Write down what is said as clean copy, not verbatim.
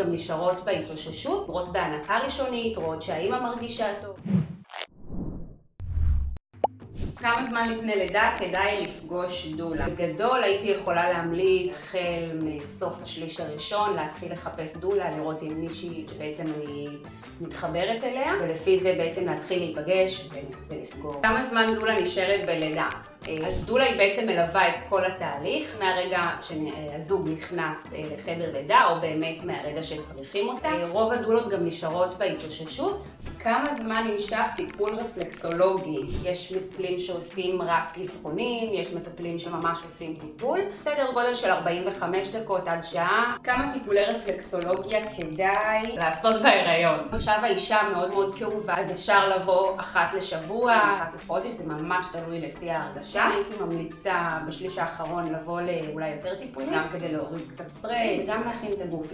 גם נשארות בהתאוששות, רואות בהנקה ראשונית, רואות שהאימא מרגישה טוב. כמה זמן לפני לידה כדאי לפגוש דולה? בגדול הייתי יכולה להמליץ החל מסוף השליש הראשון, להתחיל לחפש דולה, לראות עם מישהי שבעצם אני מתחברת אליה, ולפי זה בעצם להתחיל להיפגש ולסגור. כמה זמן דולה נשארת בלידה? אז דולה היא בעצם מלווה את כל התהליך, מהרגע שהזוג נכנס לחדר לידה, או באמת מהרגע שצריכים אותה. רוב הדולות גם נשארות בהתאוששות. כמה זמן נמשך טיפול רפלקסולוגי? יש מטפלים שעושים רק אבחונים, יש מטפלים שממש עושים טיפול. סדר גודל של 45 דקות עד שעה. כמה טיפולי רפלקסולוגיה כדאי לעשות בהיריון? עכשיו האישה מאוד מאוד כאובה, אז אפשר לבוא אחת לשבוע, אחת לחודש, זה ממש תלוי לפי ההרגשה. הייתי ממליצה בשליש האחרון לבוא לאולי יותר טיפולים, גם כדי להוריד קצת סטרס, גם להכין את הגוף.